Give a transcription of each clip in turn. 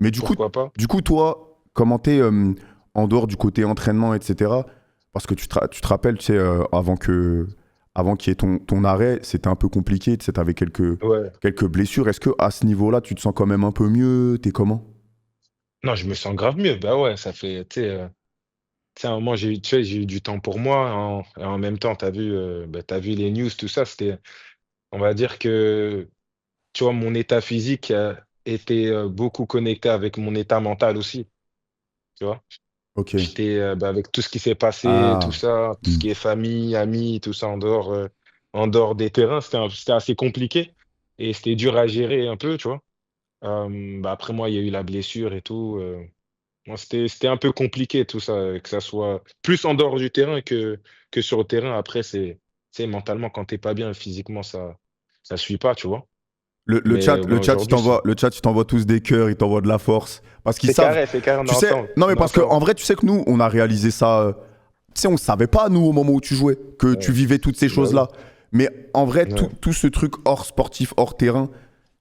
Mais pourquoi pas? toi, comment t'es en dehors du côté entraînement, etc. Parce que tu te rappelles, tu sais, avant qu'il y ait ton arrêt, c'était un peu compliqué, tu sais, t'avais Ouais. quelques blessures. Est-ce que à ce niveau-là, tu te sens quand même un peu mieux? T'es comment? Non, je me sens grave mieux. Bah ouais, ça fait, tu sais, à un moment, tu sais, j'ai eu du temps pour moi. Et en même temps, t'as vu les news, tout ça. On va dire que, tu vois, mon état physique était beaucoup connecté avec mon état mental aussi. Tu vois? Ok. J'étais, avec tout ce qui s'est passé, tout Ah. ça, tout ce Hmm. qui est famille, amis, tout ça en dehors des terrains, c'était assez compliqué et c'était dur à gérer un peu, tu vois? Après moi, il y a eu la blessure et tout, moi, c'était un peu compliqué tout ça, que ça soit plus en dehors du terrain que sur le terrain. Après, tu sais, mentalement, quand t'es pas bien, physiquement, ça suit pas, tu vois? Mais, aujourd'hui, Le chat, il t'envoie tous des cœurs, il t'envoie de la force. Parce qu'ils savent, c'est carré, on est tu sais, ensemble, non mais on est parce que ensemble. en vrai, tu sais que nous, on a réalisé ça, tu sais, on savait pas, nous, au moment où tu jouais, que tu Ouais, vivais toutes ces bah oui, choses-là. Mais en vrai, ouais. tout ce truc hors sportif, hors terrain,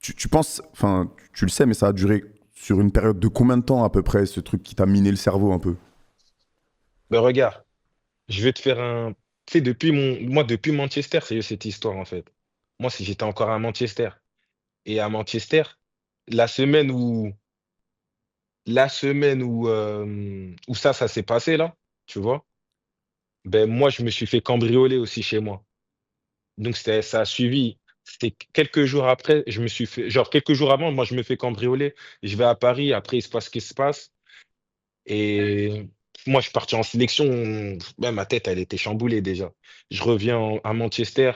tu penses, enfin, tu le sais, mais ça a duré sur une période de combien de temps à peu près, ce truc qui t'a miné le cerveau un peu? Mais regarde, je vais te faire un tu sais, depuis Manchester, c'est eu cette histoire, en fait. Moi, si j'étais encore à Manchester et à Manchester, la semaine où où ça s'est passé là, tu vois? Ben moi, je me suis fait cambrioler aussi chez moi. Donc ça a suivi. C'était quelques jours après, je me suis fait genre quelques jours avant, moi, je me fais cambrioler. Je vais à Paris, après il se passe ce qui se passe et moi, je suis parti en sélection, ouais, ma tête, elle était chamboulée déjà. Je reviens à Manchester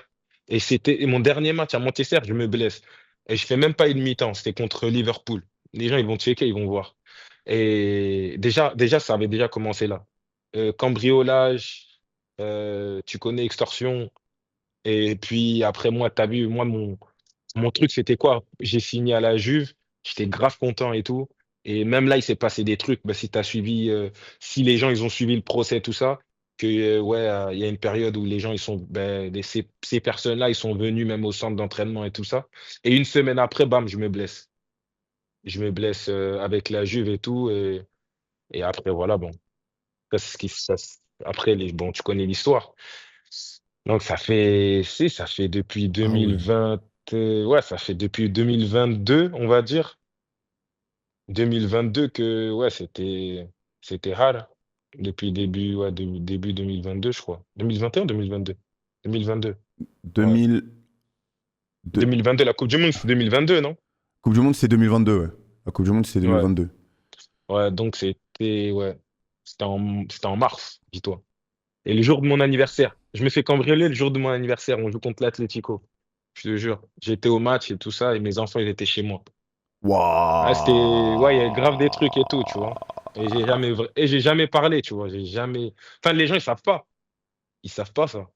et mon dernier match à Manchester, je me blesse et je fais même pas une mi-temps, c'était contre Liverpool. Les gens, ils vont checker, ils vont voir et déjà, ça avait déjà commencé là. Cambriolage, tu connais extorsion et puis après moi, tu as vu, moi mon truc c'était quoi? J'ai signé à la Juve, j'étais grave content et tout et même là, il s'est passé des trucs. Bah, si tu as suivi, si les gens ils ont suivi le procès tout ça, que, ouais, il y a une période où les gens ils sont beh, ces personnes-là, ils sont venus même au centre d'entraînement et tout ça et une semaine après, bam, je me blesse. Je me blesse, avec la Juve et tout et après voilà, bon, ça c'est ce qui ça s après les bon, tu connais l'histoire. Donc ça fait depuis Ah ouais. 2020, ouais, ça fait depuis 2022, on va dire. 2022 que ouais, c'était hard. Depuis début 2022, je crois. 2021 ou 2022? 2022. Ouais. 2000, de- 2022, la coupe du monde, c'est 2022, non? Coupe du Monde, c'est 2022, ouais. La Coupe du Monde, c'est Ouais. 2022. Ouais, donc ouais, c'était en mars, dis-toi. Et le jour de mon anniversaire, je me fais cambrioler le jour de mon anniversaire, on joue contre l'Atlético. Je te jure. J'étais au match et tout ça, et mes enfants, ils étaient chez moi. Ah, ouais, il y a grave des trucs et tout, tu vois. Et j'ai jamais parlé, tu vois. Enfin, les gens, ils savent pas. Ils savent pas ça.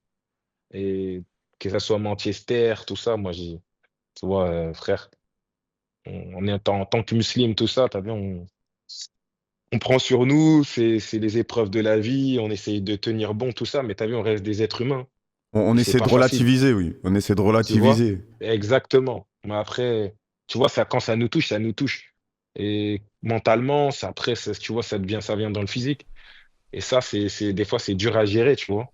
Et que ça soit Manchester, tout ça, tu vois, frère, on est en tant que musulman, tout ça, t'as vu, on prend sur nous, c'est les épreuves de la vie, on essaye de tenir bon, tout ça, mais t'as vu, on reste des êtres humain. On Et c'est essaie pas de facile, relativiser, oui. On essaie de tu vois? relativiser. Exactement. Mais après, tu vois, ça, quand ça nous touche, ça nous touche. Et mentalement, après, tu vois, ça vient dans le physique. Et ça, des fois, c'est dur à gérer, tu vois.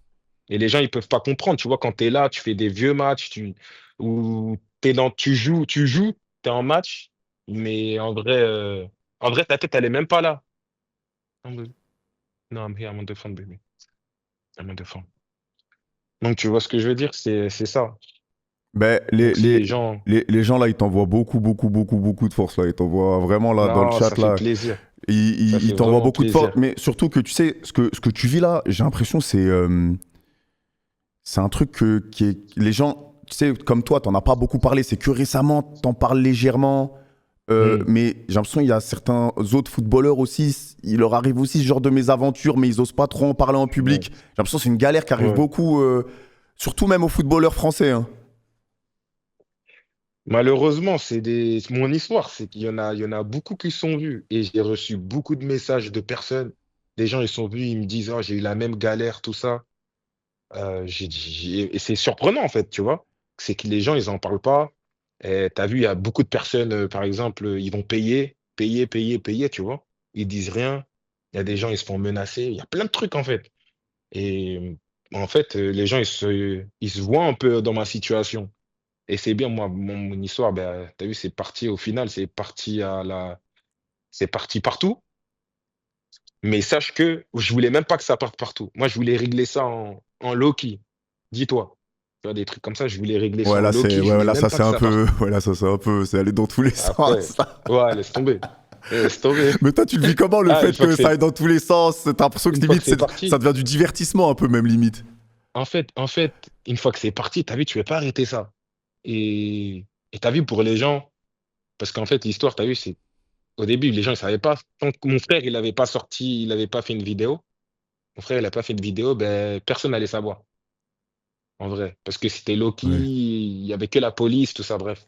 Et les gens, ils peuvent pas comprendre, tu vois, quand tu es là, tu fais des vieux matchs, où tu es en match, mais en vrai, ta tête, elle est même pas là. Non, I'm here, I'm on the phone, baby. I'm on the phone. Donc, tu vois ce que je veux dire? C'est ça. Ben, Donc, si les gens, les gens là, ils t'envoient beaucoup de force là. Ils t'envoient vraiment là dans le non, ça chat fait là. plaisir. Ça Ils fait t'envoient vraiment beaucoup de force. plaisir. Mais surtout que tu sais, ce que tu vis là, j'ai l'impression c'est un truc qui est. Les gens, tu sais, comme toi, t'en as pas beaucoup parlé. C'est que récemment, t'en parles légèrement. Hmm, Mais j'ai l'impression qu'il y a certains autres footballeurs aussi, il leur arrive aussi ce genre de mésaventures, mais ils osent pas trop en parler en ouais, public. J'ai l'impression que c'est une galère qui arrive ouais. beaucoup, surtout même aux footballeurs français, hein. Malheureusement, mon histoire, c'est il y en a beaucoup qui sont vus et j'ai reçu beaucoup de messages de personnes. Des gens, ils sont venus, ils me disent, oh, j'ai eu la même galère, tout ça. Et c'est surprenant, en fait, tu vois. C'est que les gens, ils en parlent pas. Et t'as vu, il y a beaucoup de personnes, par exemple, ils vont payer. payer, tu vois. Ils disent rien. Il y a des gens, ils se font menacer. Il y a plein de trucs, en fait. Et en fait, les gens, ils se voient un peu dans ma situation. Et c'est bien, moi, mon histoire, ben, t'as vu, c'est parti au final, c'est parti partout. Mais sache que je voulais même pas que ça parte partout. Moi, je voulais régler ça en low-key. Dis-toi. Tu vois, des trucs comme ça, je voulais régler ça Ouais, en low-key. Je ouais, voulais là, même ça pas c'est que un ça parte. peu. Ouais, là, ça c'est un peu. C'est aller dans tous les Après, sens. ouais, laisse tomber. Laisse tomber. Mais toi, tu le vis comment, le Ah, fait que ça aille dans tous les sens? T'as l'impression que une fois que limite, c'est ça parti. devient du divertissement, un peu, même limite. En fait, une fois que c'est parti, t'as vu, tu peux pas arrêter ça. Et t'as vu pour les gens, parce qu'en fait, l'histoire, t'as vu, c'est au début, les gens, ils savaient pas. Tant que mon frère, il avait pas sorti, il avait pas fait une vidéo. Mon frère, il a pas fait de vidéo, ben, personne n'allait savoir, en vrai. Parce que c'était Loki, Ouais. il y avait que la police, tout ça, bref.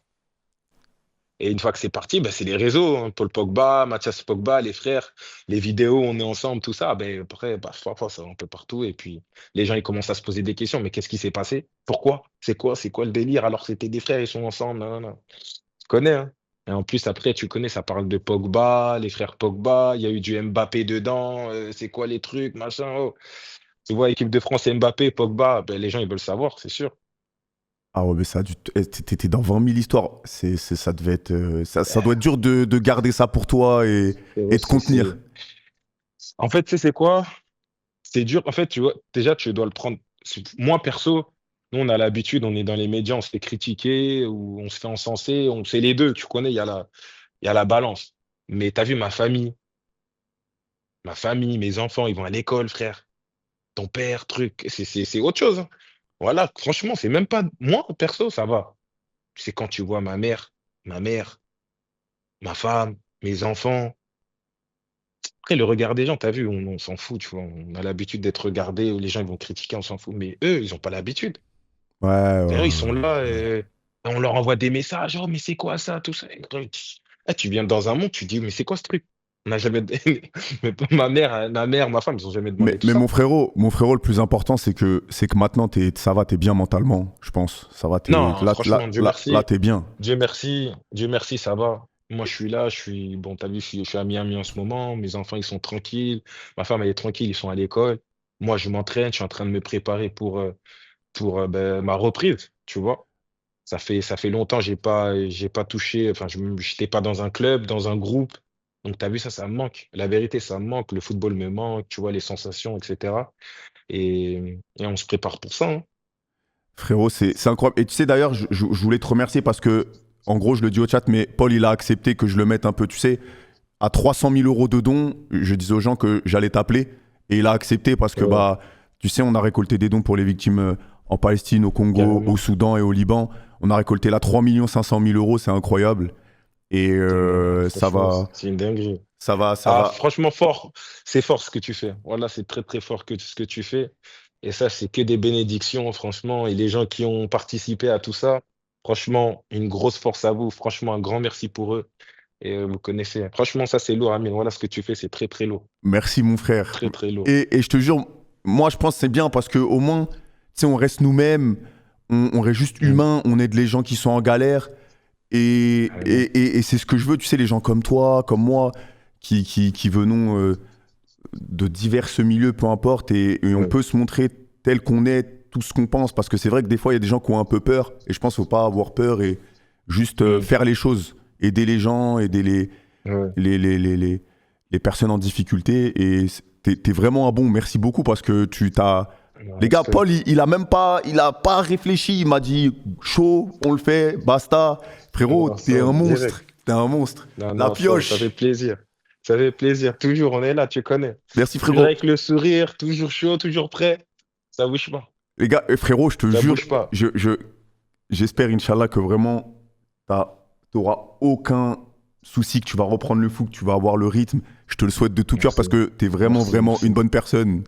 Et une fois que c'est parti, ben, c'est les réseaux, hein. Paul Pogba, Mathias Pogba, les frères, les vidéos, on est ensemble, tout ça. Ben, après, bah, parfois, ça va un peu partout. Et puis, les gens, ils commencent à se poser des questions. Mais qu'est-ce qui s'est passé? Pourquoi? C'est quoi? C'est quoi le délire? Alors, c'était des frères, ils sont ensemble. Non, non, non. Tu connais, hein? Et en plus, après, tu connais, ça parle de Pogba, les frères Pogba, il y a eu du Mbappé dedans, c'est quoi les trucs, machin. Oh. Tu vois, équipe de France, Mbappé, Pogba, ben, les gens, ils veulent savoir, c'est sûr. Ah ouais, mais ça, t'étais dans 20 000 histoires. Ça devait être, ça doit être dur de garder ça pour toi et de contenir. En fait, tu sais, c'est quoi? C'est dur. En fait, tu vois, déjà, tu dois le prendre. Moi, perso, nous, on a l'habitude, on est dans les médias, on se fait critiquer ou on se fait encenser. On c'est les deux, tu connais, il y a la balance. Mais tu as vu ma famille, mes enfants, ils vont à l'école, frère. Ton père, truc, c'est autre chose, hein. Voilà, franchement, c'est même pas. Moi, perso, ça va. C'est quand tu vois ma mère, ma femme, mes enfants. Après, le regard des gens, t'as vu, on s'en fout, tu vois. On a l'habitude d'être regardé, les gens ils vont critiquer, on s'en fout. Mais eux, ils ont pas l'habitude. Ouais, ouais, C'est-à-dire, ils sont ouais, là, ouais. on leur envoie des messages. Oh, mais c'est quoi ça, tout ça? Ah, tu viens dans un monde, tu dis, mais c'est quoi ce truc? On n'a jamais. Mais ma mère, ma femme, ils ont jamais demandé tout Mais ça. mon frérot, le plus important, c'est que maintenant, ça va, t'es bien mentalement, je pense. Ça va, Non, franchement, Dieu là, merci. t'es bien. Dieu merci. Dieu merci, ça va. Moi, je suis là, bon, t'as vu, je suis à Miami en ce moment. Mes enfants, ils sont tranquilles. Ma femme, elle est tranquille, ils sont à l'école. Moi, je m'entraîne, je suis en train de me préparer pour ben, ma reprise, tu vois. Ça fait longtemps, j'ai pas touché, enfin, je n'étais pas dans un club, dans un groupe. Donc, tu as vu, ça me manque. La vérité, ça me manque. Le football me manque, tu vois, les sensations, etc. Et on se prépare pour ça, hein. Frérot, c'est incroyable. Et tu sais, d'ailleurs, je voulais te remercier parce que, en gros, je le dis au chat, mais Paul, il a accepté que je le mette un peu, tu sais, à 300 000 euros de dons. Je disais aux gens que j'allais t'appeler et il a accepté parce que, Ouais, bah, tu sais, on a récolté des dons pour les victimes en Palestine, au Congo, au carrément, Soudan et au Liban. On a récolté là 3 500 000 euros, c'est incroyable. Et carrément. Franchement, c'est une dinguerie. ça Ah, va. franchement, fort. C'est fort ce que tu fais. Voilà, c'est très, très fort ce que tu fais. Et ça, c'est que des bénédictions, franchement. Et les gens qui ont participé à tout ça, franchement, une grosse force à vous. Franchement, un grand merci pour eux. Et vous connaissez. Franchement, ça, c'est lourd, Amine. Voilà ce que tu fais, c'est très, très lourd. Merci, mon frère. Très, très lourd. Et je te jure, moi, je pense que c'est bien parce que au moins, tu sais, on reste nous-mêmes, on reste juste Mm. humain, on aide les gens qui sont en galère. Carrément. Et c'est ce que je veux, tu sais, les gens comme toi, comme moi, qui venons de divers milieux, peu importe, et on Ouais. peut se montrer tel qu'on est, tout ce qu'on pense, parce que c'est vrai que des fois, il y a des gens qui ont un peu peur, et je pense qu'il ne faut pas avoir peur et juste Mm. faire les choses, aider les gens, aider Ouais. les personnes en difficulté, et t'es vraiment un bon, merci beaucoup, parce que tu t'as... Non, Les gars, respect. Paul, il a pas réfléchi, il m'a dit chaud, on le fait, basta. Frérot, Non, ça, direct. t'es un monstre. Non, La non, ça fait pioche. plaisir. Ça fait plaisir. Toujours, on est là, tu connais. Merci Toujours frérot. avec le sourire, toujours chaud, toujours prêt. Ça bouge pas. Les gars, frérot, je te Ça jure, bouge pas. j'espère, Inch'Allah, que vraiment, t'auras aucun souci, que tu vas reprendre le foot, que tu vas avoir le rythme. Je te le souhaite de tout cœur parce Merci. que t'es vraiment, Merci, vraiment une merci. bonne personne.